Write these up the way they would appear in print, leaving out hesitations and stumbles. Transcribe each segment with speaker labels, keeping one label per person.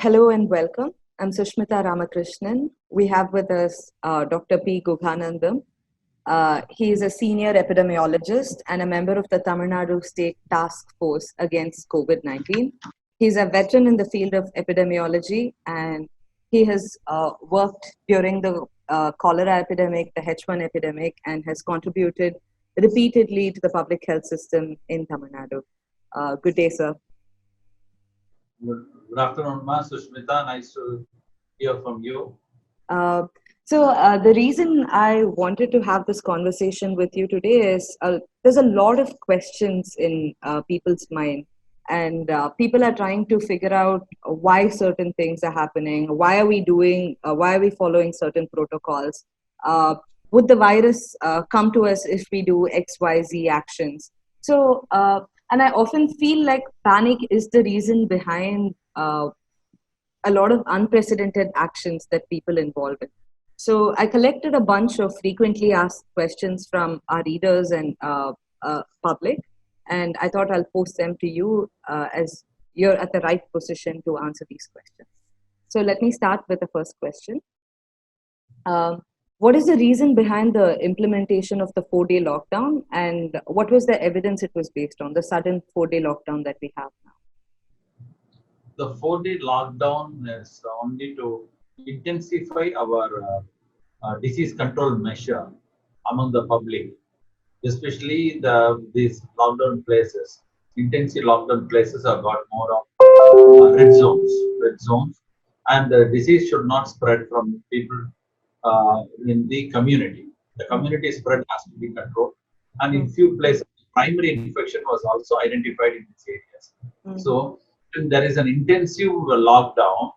Speaker 1: Hello and welcome. I'm Sushmita Ramakrishnan. We have with us Dr. P. Gughanandam. He is a senior epidemiologist and a member of the Tamil Nadu State Task Force against COVID-19. He's a veteran in the field of epidemiology, and he has worked during the cholera epidemic, the H1 epidemic, and has contributed repeatedly to the public health system in Tamil Nadu. Good day, sir.
Speaker 2: Good afternoon, Ma. Sushmita. Nice to hear from you.
Speaker 1: The reason I wanted to have this conversation with you today is there's a lot of questions in people's mind, and people are trying to figure out why certain things are happening. Why are we following certain protocols? Would the virus come to us if we do X, Y, Z actions? And I often feel like panic is the reason behind a lot of unprecedented actions that people involved in. So I collected a bunch of frequently asked questions from our readers and public, and I thought I'll post them to you as you're at the right position to answer these questions. So let me start with the first question. What is the reason behind the implementation of the 4-day lockdown, and what was the evidence it was based on, the sudden 4-day lockdown that we have now?
Speaker 2: The 4-day lockdown is only to intensify our disease control measure among the public, especially these lockdown places. Intensive lockdown places have got more of red zones, and the disease should not spread from people in the community. The community spread has to be controlled, and in few places, primary infection was also identified in these areas. So, when there is an intensive lockdown,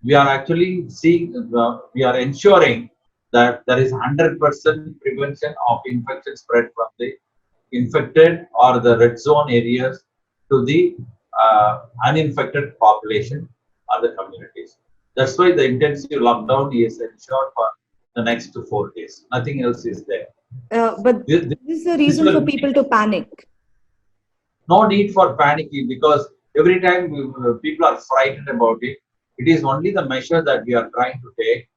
Speaker 2: we are actually we are ensuring that there is 100% prevention of infection spread from the infected or the red zone areas to the uninfected population or the communities. That's why the intensive lockdown is ensured for the next 4 days. Nothing else is there.
Speaker 1: But this is the reason for people to panic.
Speaker 2: No need for panicking, because every time people are frightened about it, it is only the measure that we are trying to take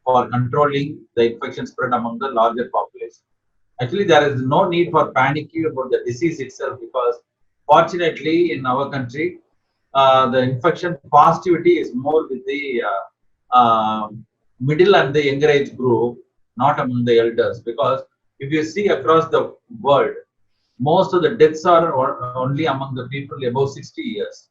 Speaker 2: for controlling the infection spread among the larger population. Actually, there is no need for panicking about the disease itself, because fortunately in our country, the infection positivity is more with the middle and the younger age group, not among the elders. Because if you see across the world, most of the deaths are only among the people above 60 years.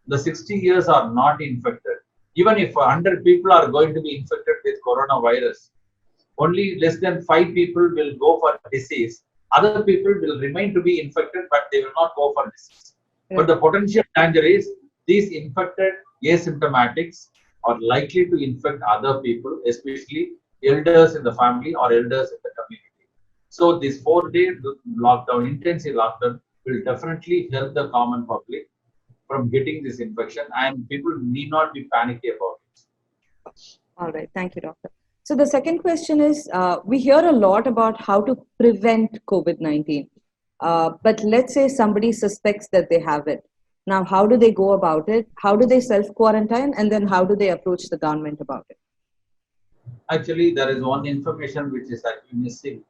Speaker 2: The 60 years are not infected. Even if 100 people are going to be infected with coronavirus, only less than 5 people will go for disease. Other people will remain to be infected, but they will not go for disease. Yeah. But the potential danger is these infected asymptomatics are likely to infect other people, especially elders in the family or elders in the community. So this 4-day lockdown, intensive lockdown, will definitely help the common public from getting this infection, and people need not be panicky about it.
Speaker 1: All right. Thank you, doctor. So the second question is, we hear a lot about how to prevent COVID-19, but let's say somebody suspects that they have it. Now, how do they go about it? How do they self-quarantine? And then how do they approach the government about it?
Speaker 2: Actually, there is one information which is actually missing.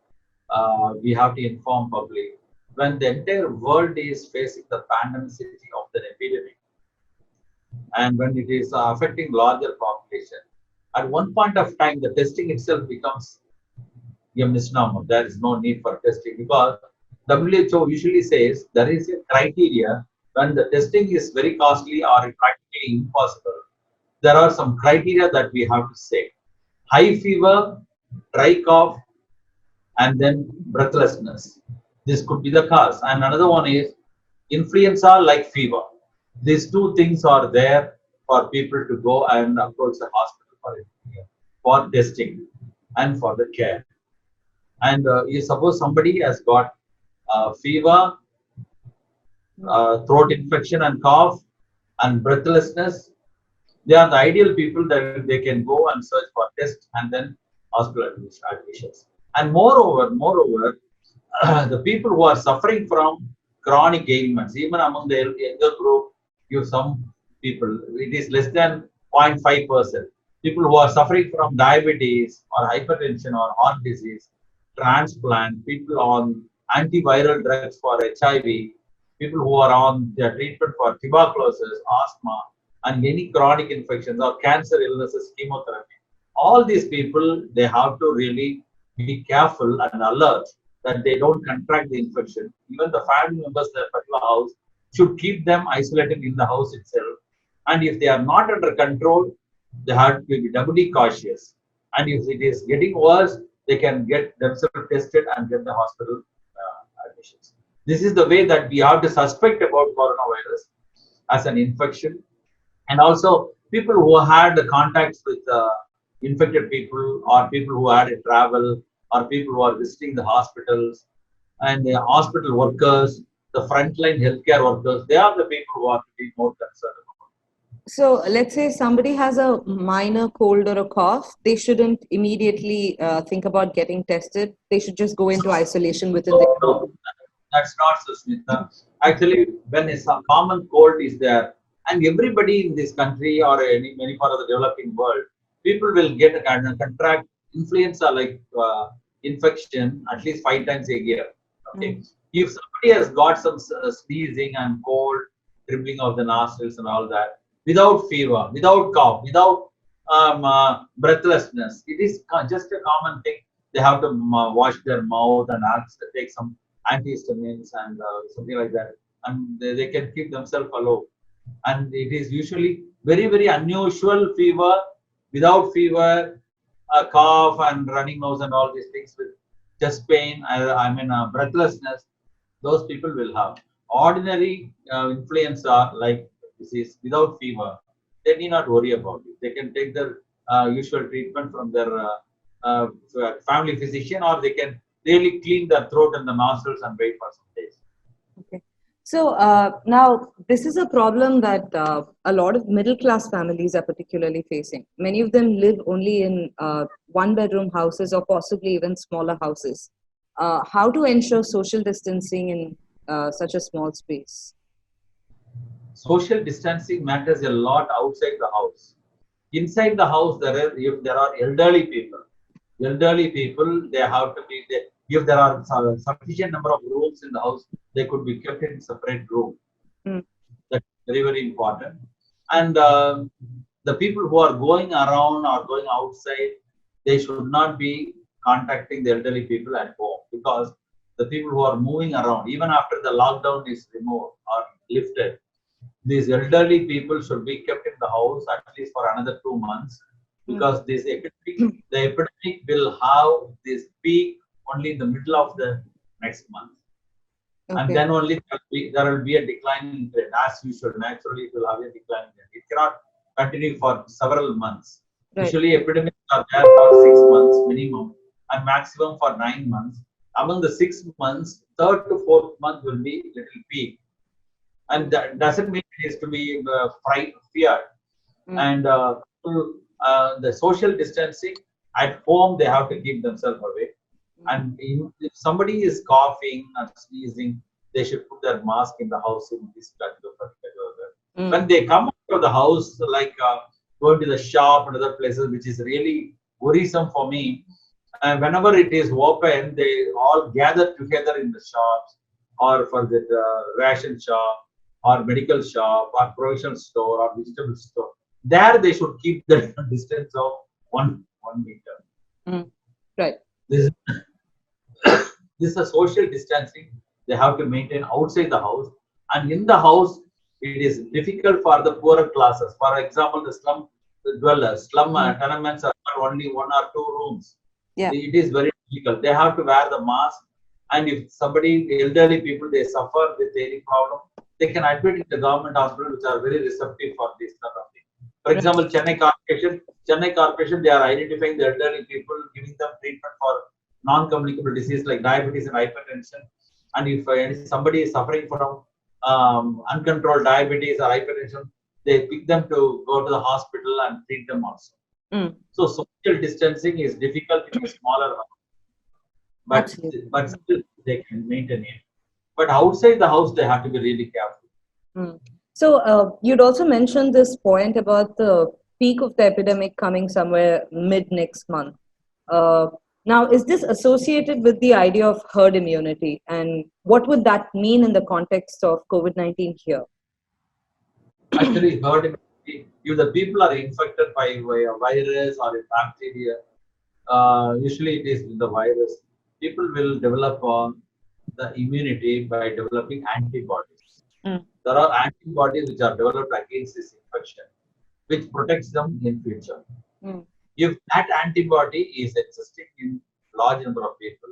Speaker 2: We have to inform public. When the entire world is facing the pandemicity of the epidemic, and when it is affecting larger population, at one point of time, the testing itself becomes a misnomer. There is no need for testing, because WHO usually says there is a criteria when the testing is very costly or practically impossible. There are some criteria that we have to say: high fever, dry cough, and then breathlessness. This could be the cause. And another one is influenza like fever. These two things are there for people to go and approach the hospital for testing and for the care. And you suppose somebody has got fever, throat infection and cough and breathlessness. They are the ideal people that they can go and search for tests and then hospital admissions. And moreover, the people who are suffering from chronic ailments, even among the younger group, some people. It is less than 0.5%. People who are suffering from diabetes or hypertension or heart disease, transplant, people on antiviral drugs for HIV, people who are on their treatment for tuberculosis, asthma, and any chronic infections or cancer illnesses, chemotherapy. All these people, they have to really be careful and alert that they don't contract the infection. Even the family members in a particular house should keep them isolated in the house itself. And if they are not under control, they have to be doubly cautious. And if it is getting worse, they can get themselves tested and get the hospital admissions. This is the way that we have to suspect about coronavirus as an infection. And also people who had the contacts with infected people, or people who had a travel, or people who are visiting the hospitals, and the hospital workers, the frontline healthcare workers, they are the people who are to be more concerned about.
Speaker 1: So let's say somebody has a minor cold or a cough, they shouldn't immediately think about getting tested. They should just go into isolation within
Speaker 2: No,
Speaker 1: their
Speaker 2: no,
Speaker 1: home.
Speaker 2: that's not so, Smita. Actually, when a common cold is there, and everybody in this country or any many part of the developing world, people will get a kind of contract influenza like infection at least 5 times a year. Okay,
Speaker 1: Mm.
Speaker 2: if somebody has got some sneezing and cold, dribbling of the nostrils and all that, without fever, without cough, without breathlessness, it is just a common thing. They have to wash their mouth and take some antihistamines and something like that, and they can keep themselves alive. And it is usually very, very unusual fever, without fever, cough and running nose and all these things with chest pain, breathlessness. Those people will have ordinary influenza like disease without fever. They need not worry about it. They can take their usual treatment from their uh, family physician, or they can really clean their throat and the nostrils and wait for some days.
Speaker 1: Okay. So now this is a problem that a lot of middle class families are particularly facing. Many of them live only in one bedroom houses or possibly even smaller houses. How to ensure social distancing in such a small space?
Speaker 2: Social distancing matters a lot outside the house. Inside the house, if there are elderly people, they have to be there. If there are sufficient number of rooms in the house, they could be kept in separate room.
Speaker 1: Mm.
Speaker 2: That's very, very important. And the people who are going around or going outside, they should not be contacting the elderly people at home, because the people who are moving around, even after the lockdown is removed or lifted, these elderly people should be kept in the house at least for another 2 months,
Speaker 1: Mm.
Speaker 2: because the epidemic will have this peak only in the middle of the next month. And
Speaker 1: Okay.
Speaker 2: then only there will be a decline in trend. As usual, naturally it will have a decline in trend. It cannot continue for several months.
Speaker 1: Right.
Speaker 2: Usually epidemics are there for 6 months minimum and maximum for 9 months. Among the 6 months, third to fourth month will be little peak, and that doesn't mean it is to be feared.
Speaker 1: Mm.
Speaker 2: And the social distancing at home, they have to keep themselves away. And if somebody is coughing and sneezing, they should put their mask in the house in this particular.
Speaker 1: Mm.
Speaker 2: When they come out of the house, like going to the shop and other places, which is really worrisome for me. And whenever it is open, they all gather together in the shops, or for the ration shop, or medical shop, or provision store, or vegetable store. There they should keep the distance of 1 meter.
Speaker 1: Mm. Right.
Speaker 2: This this is a social distancing they have to maintain outside the house. And in the house, it is difficult for the poorer classes. For example, the slum dwellers, slum
Speaker 1: Mm.
Speaker 2: tenements are only 1 or 2 rooms.
Speaker 1: Yeah.
Speaker 2: It is very difficult. They have to wear the mask. And if somebody, elderly people, they suffer with any problem, they can admit in the government hospital, which are very receptive for this kind of thing. For
Speaker 1: Right.
Speaker 2: example, Chennai Corporation, they are identifying the elderly people, giving them treatment for non-communicable disease like diabetes and hypertension. And if somebody is suffering from uncontrolled diabetes or hypertension, they pick them to go to the hospital and treat them also.
Speaker 1: Mm.
Speaker 2: So social distancing is difficult in a smaller house,
Speaker 1: Absolutely.
Speaker 2: but still they can maintain it. But outside the house, they have to be really careful.
Speaker 1: Mm. So you'd also mentioned this point about the peak of the epidemic coming somewhere mid next month. Uh, Now, is this associated with the idea of herd immunity, and what would that mean in the context of COVID-19 here?
Speaker 2: Actually, herd immunity, if the people are infected by a virus or a bacteria, usually it is the virus, people will develop the immunity by developing antibodies.
Speaker 1: Mm,
Speaker 2: There are antibodies which are developed against this infection, which protects them in future.
Speaker 1: mm,
Speaker 2: If that antibody is existing in large number of people,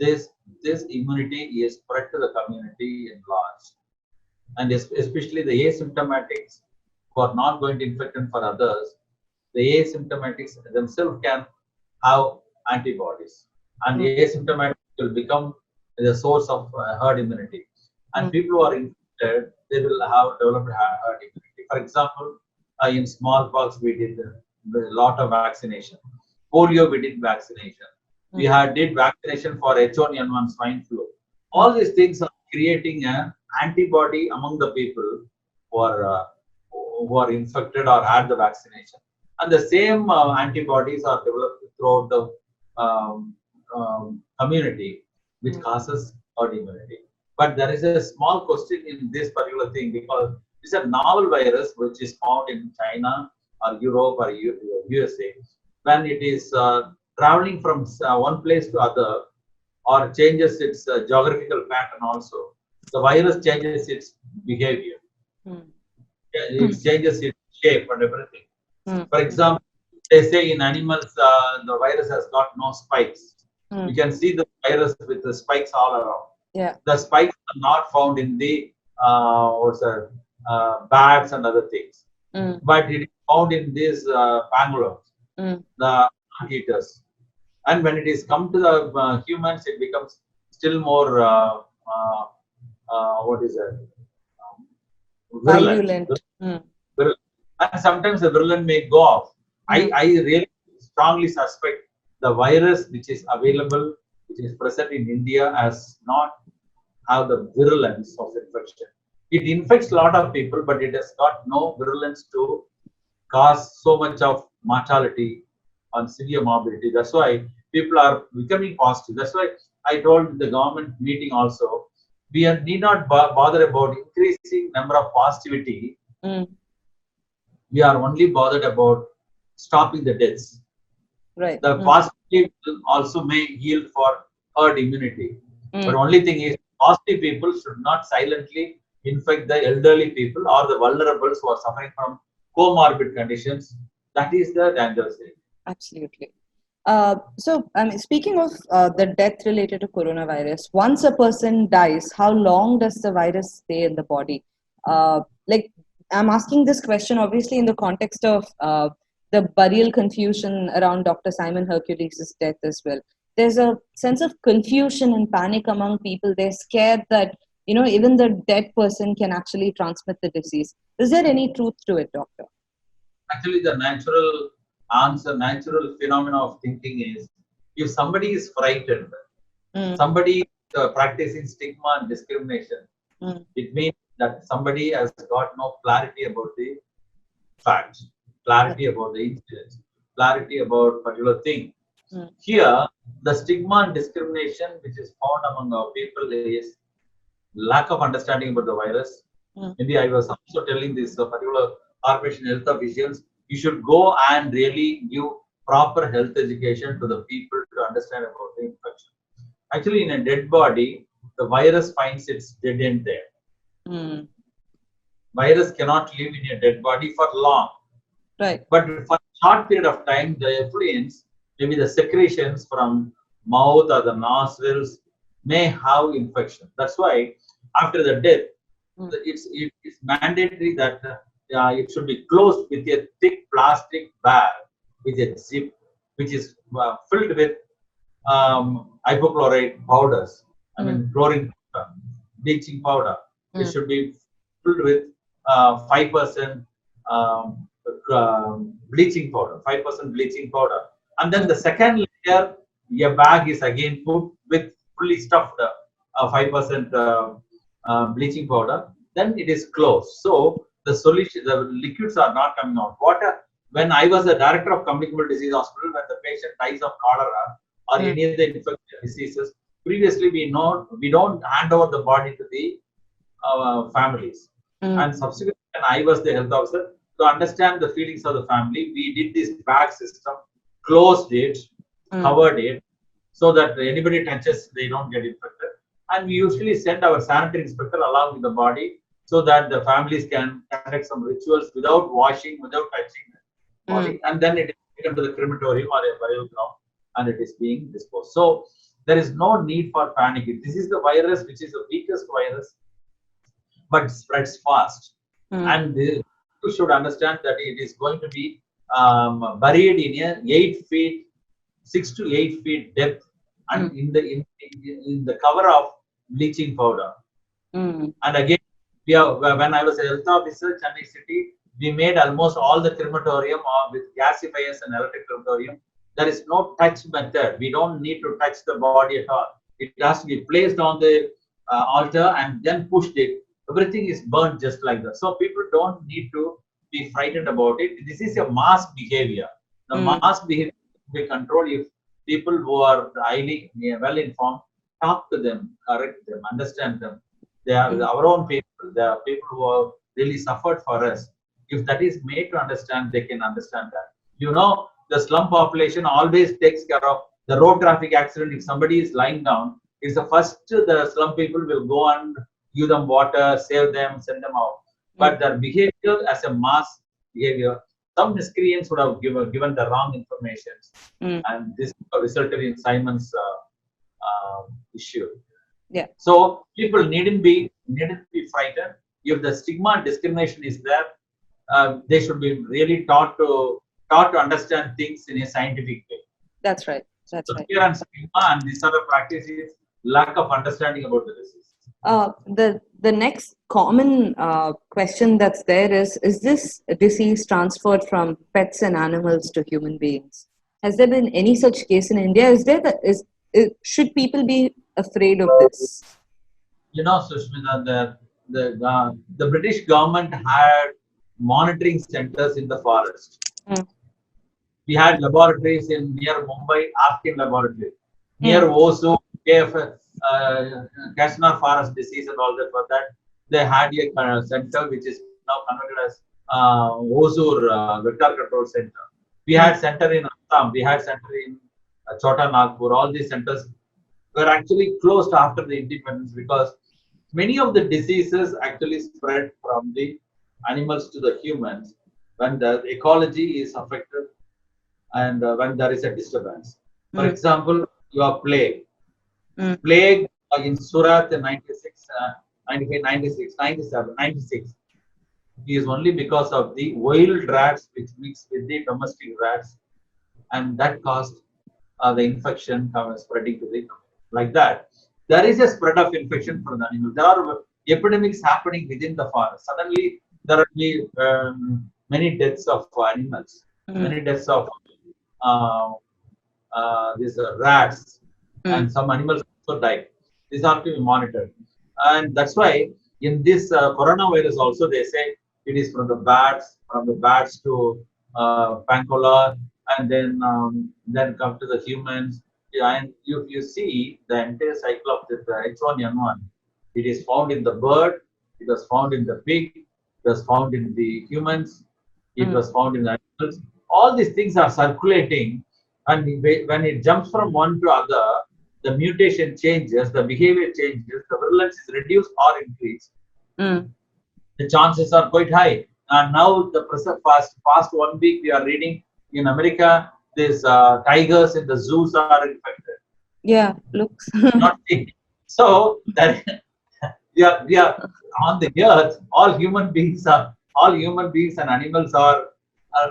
Speaker 2: this this immunity is spread to the community in large, and especially the asymptomatics who are not going to infect them for others, the asymptomatics themselves can have antibodies, and the
Speaker 1: mm,
Speaker 2: asymptomatics will become the source of herd immunity. And
Speaker 1: mm,
Speaker 2: people who are infected, they will have developed herd immunity. For example, in smallpox, we did a lot of vaccination. Polio, we did vaccination. We
Speaker 1: mm,
Speaker 2: had did vaccination for H1N1 swine flu. All
Speaker 1: mm,
Speaker 2: these things are creating an antibody among the people who are uh, who are infected or had the vaccination, and the same antibodies are developed throughout the community, which
Speaker 1: mm,
Speaker 2: causes herd immunity. But there is a small question in this particular thing, because it's a novel virus which is found in China or Europe or USA. When it is traveling from one place to other, or changes its geographical pattern also, the virus changes its behavior.
Speaker 1: mm,
Speaker 2: It changes its shape and everything.
Speaker 1: mm,
Speaker 2: For
Speaker 1: mm,
Speaker 2: example, they say in animals the virus has got no spikes.
Speaker 1: mm.
Speaker 2: We can see the virus with the spikes all around.
Speaker 1: Yeah.
Speaker 2: The spikes are not found in the bats and other things,
Speaker 1: Mm,
Speaker 2: but it is found in these pangolins,
Speaker 1: mm,
Speaker 2: the eaters. And when it is come to the humans, it becomes still more what is that? Virulent.
Speaker 1: virulent. Mm,
Speaker 2: And sometimes the virulent may go off.
Speaker 1: mm,
Speaker 2: I really strongly suspect the virus which is available, which is present in India, has not have the virulence of infection. It infects a lot of people, but it has got no virulence to cause so much of mortality and severe morbidity. That's why people are becoming positive. That's why I told the government meeting also, we need not bother about increasing number of positivity.
Speaker 1: mm.
Speaker 2: We are only bothered about stopping the deaths.
Speaker 1: Right.
Speaker 2: The
Speaker 1: Mm,
Speaker 2: positive will also may yield for herd immunity. But
Speaker 1: mm.
Speaker 2: only thing is, positive people should not silently infect the elderly people or the vulnerables who are suffering from comorbid conditions. That is the dangerous thing.
Speaker 1: Absolutely. So, I mean, speaking of the death related to coronavirus, once a person dies, how long does the virus stay in the body? Like, I'm asking this question obviously in the context of the burial confusion around Dr. Simon Hercules' death as well. There's a sense of confusion and panic among people. They're scared that, even the dead person can actually transmit the disease. Is there any truth to it, doctor?
Speaker 2: Actually, the natural answer, natural phenomena of thinking is, if somebody is frightened,
Speaker 1: Mm,
Speaker 2: somebody practicing stigma and discrimination,
Speaker 1: mm,
Speaker 2: it means that somebody has got no clarity about the facts, clarity about the incidents, clarity about particular thing.
Speaker 1: mm,
Speaker 2: Here, the stigma and discrimination which is found among our people is lack of understanding about the virus.
Speaker 1: mm,
Speaker 2: Maybe I was also telling this particular corporation health officials, you should go and really give proper health education to the people to understand about the infection. Actually, in a dead body, the virus finds its dead end there.
Speaker 1: mm.
Speaker 2: Virus cannot live in a dead body for long.
Speaker 1: Right.
Speaker 2: But for a short period of time, the effluents, maybe the secretions from mouth or the nostrils, may have infection. That's why after the death,
Speaker 1: Mm,
Speaker 2: it's mandatory that it should be closed with a thick plastic bag with a zip, which is filled with hypochlorite powders. I
Speaker 1: mm,
Speaker 2: mean chlorine powder, bleaching powder. It
Speaker 1: mm,
Speaker 2: should be filled with 5% bleaching powder, 5% bleaching powder, and then
Speaker 1: mm,
Speaker 2: the second layer, a bag is again put with fully stuffed 5% bleaching powder, then it is closed. So the solution, the liquids are not coming out. When I was a director of communicable disease hospital, when the patient dies of cholera or any of the infectious diseases, previously we don't hand over the body to the families. And subsequently, when I was the health officer, to understand the feelings of the family, we did this bag system, closed it, covered it, so that anybody touches, they don't get infected. And we usually send our sanitary inspector along with the body so that the families can conduct some rituals without washing, without touching the body. And then it is taken to the crematorium or a burial ground and it is being disposed. So there is no need for panic. This is the virus which is the weakest virus, but spreads fast. And you should understand that it is going to be buried in a 8 feet, 6 to 8 feet depth, and in the cover of bleaching powder. And again, when I was a health officer, Chennai City, we made almost all the crematorium with gasifiers and electric crematorium. There is no touch method. We don't need to touch the body at all. It has to be placed on the altar and then pushed it. Everything is burnt just like that. So people don't need to be frightened about it. This is a mass behavior. The mass behavior will be controlled if people who are highly well informed talk to them, correct them, understand them. They are our own people. They are people who have really suffered for us. If that is made to understand, they can understand that. You know, the slum population always takes care of the road traffic accident. If somebody is lying down, it's the first the slum people will go and give them water, save them, send them out. But their behavior as a mass behavior, some miscreants would have given the wrong information, and this resulted in Simon's issue.
Speaker 1: Yeah.
Speaker 2: So people needn't be frightened. If the stigma and discrimination is there, they should be really taught to understand things in a scientific way.
Speaker 1: That's right. That's
Speaker 2: so
Speaker 1: right.
Speaker 2: Fear and stigma and this sort of practice is lack of understanding about the disease.
Speaker 1: The next common question that's there is this disease transferred from pets and animals to human beings? Has there been any such case in India? Should people be afraid of this?
Speaker 2: You know, Sushmita, the British government had monitoring centers in the forest. We had laboratories near Mumbai, African laboratory, near Osu, Kashmir forest disease and all that. For that, they had a center which is now converted as Osur Vector Control Center. We had center in Assam, we had center in Chota Nagpur. All these centers were actually closed after the independence because many of the diseases actually spread from the animals to the humans when the ecology is affected and when there is a disturbance. For example, you have plague. Plague in Surat in 96, 95, 96, 97, 96 is only because of the wild rats which mix with the domestic rats, and that caused the infection spreading to the like that. There is a spread of infection from the animal. There are epidemics happening within the forest. Suddenly, there will be many deaths of animals, many deaths of these rats, and some animals also die. These have to be monitored, and that's why in this coronavirus also they say it is from the bats to Pancola, and then come to the humans. And if you see the entire cycle of the H1N1, it is found in the bird, it was found in the pig, it was found in the humans, it was found in the animals. All these things are circulating, and when it jumps from one to other, the mutation changes, the behavior changes, the virulence is reduced or increased. The chances are quite high. And now the past 1 week we are reading in America, these tigers in the zoos are infected.
Speaker 1: Yeah, looks.
Speaker 2: Not so that we are on the earth. All human beings and animals are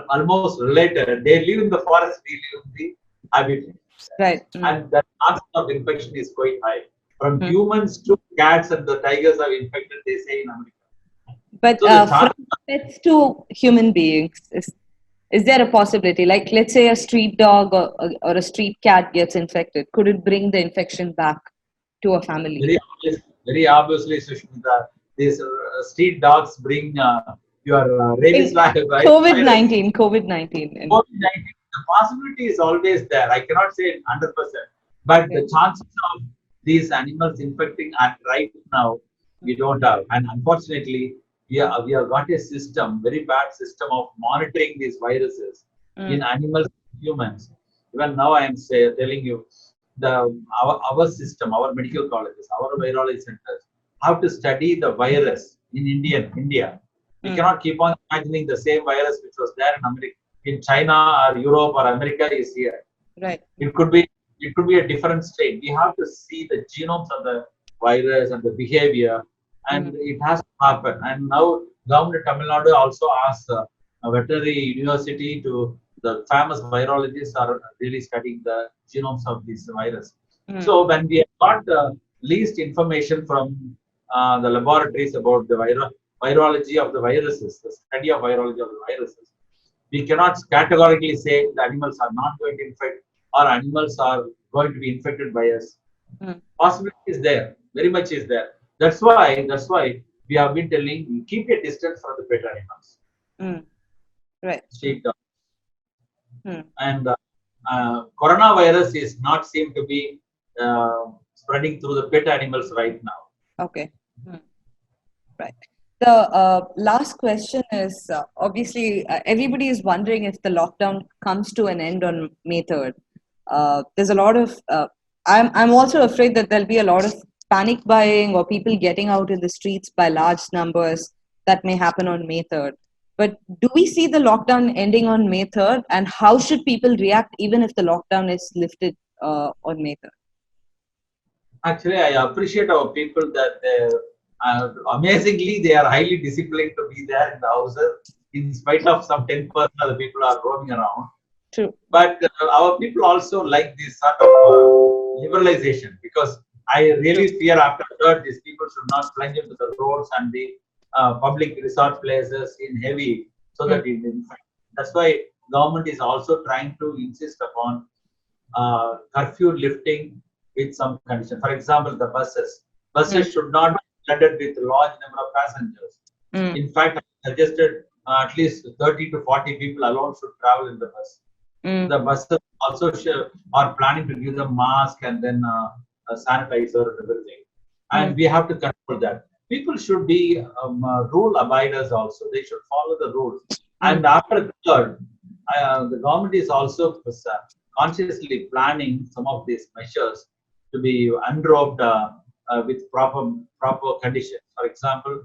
Speaker 2: almost related. They live in the forest, we live in the habitat.
Speaker 1: Right.
Speaker 2: And the chance of infection is quite high. From humans to cats and the tigers are infected, they say in America.
Speaker 1: But
Speaker 2: So
Speaker 1: from pets to human beings, is there a possibility? Like, let's say a street dog or a street cat gets infected. Could it bring the infection back to a family?
Speaker 2: Very obviously, Sushmita, these street dogs bring your rabies
Speaker 1: In
Speaker 2: virus.
Speaker 1: COVID-19, COVID-19.
Speaker 2: COVID-19, the possibility is always there. I cannot say 100%, but
Speaker 1: Yeah.
Speaker 2: the chances of these animals infecting at right now, we don't have. And unfortunately, we have got a system, very bad system of monitoring these viruses in
Speaker 1: Mm,
Speaker 2: animals, humans. Even now, I am telling you, the our system, our medical colleges, our virology centers have to study the virus in India. We
Speaker 1: mm,
Speaker 2: cannot keep on imagining the same virus which was there in America, in China or Europe or America is here.
Speaker 1: right.
Speaker 2: It could be it could be a different state. We have to see the genomes of the virus and the behavior,
Speaker 1: Mm,
Speaker 2: and it has to happen. And now government of Tamil Nadu also asked a veterinary university to the famous virologists are really studying the genomes of this virus.
Speaker 1: mm,
Speaker 2: So when we have got the least information from the laboratories about the virology of the viruses, the study of virology of the viruses, we cannot categorically say the animals are not going to infect or animals are going to be infected by us.
Speaker 1: mm,
Speaker 2: Possibility is there, very much is there. That's why we have been telling you keep a distance from the pet animals,
Speaker 1: mm, right.
Speaker 2: street dogs.
Speaker 1: Mm,
Speaker 2: And coronavirus is not seem to be spreading through the pet animals right now.
Speaker 1: okay. Mm, right. The last question is obviously everybody is wondering if the lockdown comes to an end on May 3rd. There's a lot of, I'm also afraid that there'll be a lot of panic buying or people getting out in the streets by large numbers that may happen on May 3rd. But do we see the lockdown ending on May 3rd? And how should people react even if the lockdown is lifted on May 3rd?
Speaker 2: Actually, I appreciate our people that they amazingly they are highly disciplined to be there in the houses in spite of some 10% of the people are roaming around.
Speaker 1: True.
Speaker 2: But our people also like this sort of liberalization because I
Speaker 1: True.
Speaker 2: really fear after that these people should not plunge into the roads and the public resort places in heavy so
Speaker 1: Mm,
Speaker 2: that it infect. That's why government is also trying to insist upon curfew lifting with some condition. For example, the buses.
Speaker 1: mm,
Speaker 2: Buses should not be flooded with large number of passengers.
Speaker 1: mm,
Speaker 2: In fact, I suggested at least 30 to 40 people alone should travel in the bus.
Speaker 1: mm,
Speaker 2: The buses also are planning to give them mask and then a sanitizer and everything.
Speaker 1: mm,
Speaker 2: And we have to control that. People should be rule abiders also. They should follow the rules.
Speaker 1: mm,
Speaker 2: And after third, the government is also consciously planning some of these measures to be unrobed with proper conditions. For example,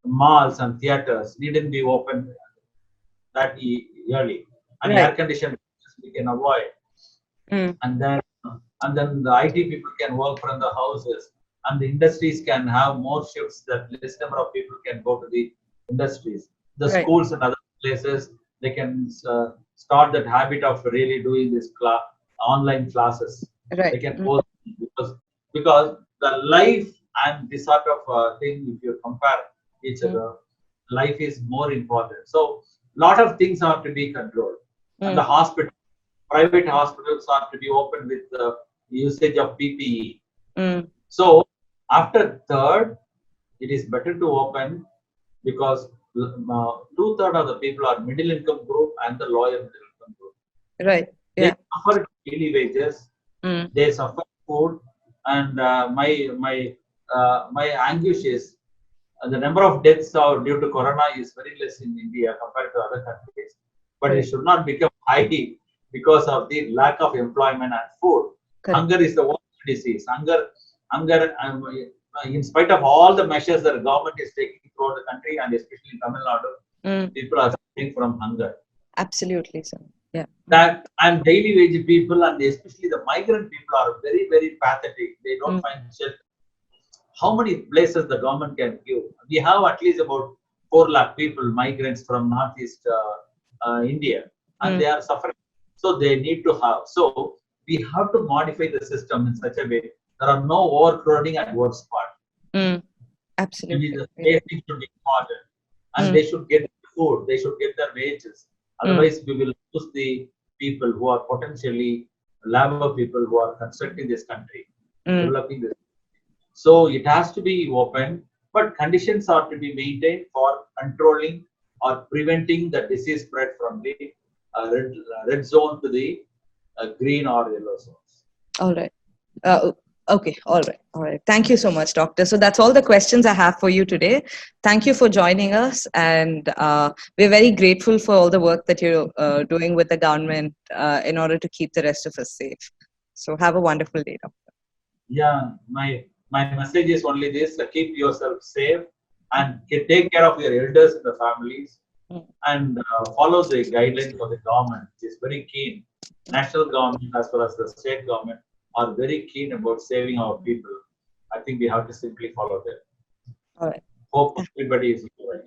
Speaker 2: malls and theaters needn't be open that early, and
Speaker 1: right.
Speaker 2: air conditioned we can avoid,
Speaker 1: Mm,
Speaker 2: and then the IT people can work from the houses, and the industries can have more shifts that less number of people can go to the industries. The
Speaker 1: right.
Speaker 2: schools and other places they can start that habit of really doing this online classes. They
Speaker 1: Right.
Speaker 2: can
Speaker 1: Mm,
Speaker 2: post because the life and this sort of thing, if you compare each
Speaker 1: mm,
Speaker 2: other, life is more important. So lot of things have to be controlled, and the
Speaker 1: mm,
Speaker 2: private hospitals have to be open with the usage of PPE.
Speaker 1: mm,
Speaker 2: So after third, it is better to open because two-thirds of the people are middle income group and the lower middle income group.
Speaker 1: right.
Speaker 2: They
Speaker 1: Yeah.
Speaker 2: suffer daily wages,
Speaker 1: Mm,
Speaker 2: they suffer food, and my anguish is the number of deaths are due to corona is very less in India compared to other countries, but it
Speaker 1: correct.
Speaker 2: should not become high because of the lack of employment and food.
Speaker 1: Correct.
Speaker 2: Hunger is the worst disease. Hunger. In spite of all the measures that the government is taking throughout the country and especially in Tamil Nadu,
Speaker 1: Mm,
Speaker 2: people are suffering from hunger.
Speaker 1: absolutely, sir. Yeah.
Speaker 2: That and daily wage people and especially the migrant people are very very pathetic. They don't
Speaker 1: Mm,
Speaker 2: find shelter. How many places the government can give? We have at least about 4 lakh people, migrants from Northeast India, and
Speaker 1: mm,
Speaker 2: they are suffering. So they need to have. So we have to modify the system in such a way there are no overcrowding at one spot.
Speaker 1: mm,
Speaker 2: Maybe
Speaker 1: absolutely.
Speaker 2: the
Speaker 1: Yeah.
Speaker 2: safety should be important, and
Speaker 1: Mm,
Speaker 2: they should get food. They should get their wages.
Speaker 1: mm,
Speaker 2: Otherwise, we will lose the people who are potentially labor people who are constructing this country,
Speaker 1: mm,
Speaker 2: developing this. So it has to be open. but conditions are to be maintained for controlling or preventing the disease spread from the red zone to the green or yellow zones.
Speaker 1: All right. Uh, okay. All right. All right. Thank you so much, Doctor. So that's all the questions I have for you today. Thank you for joining us. And we're very grateful for all the work that you're doing with the government in order to keep the rest of us safe. So have a wonderful day, Doctor.
Speaker 2: Yeah, my message is only this: keep yourself safe and take care of your elders in the families,
Speaker 1: Mm.
Speaker 2: and follow the guidelines of the government, which is very keen. National government as well as the state government are very keen about saving our people. I think we have to simply follow them.
Speaker 1: All right.
Speaker 2: Hope everybody is all right.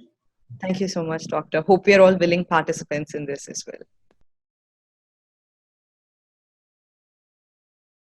Speaker 1: Thank you so much, Doctor. Hope we are all willing participants in this as well.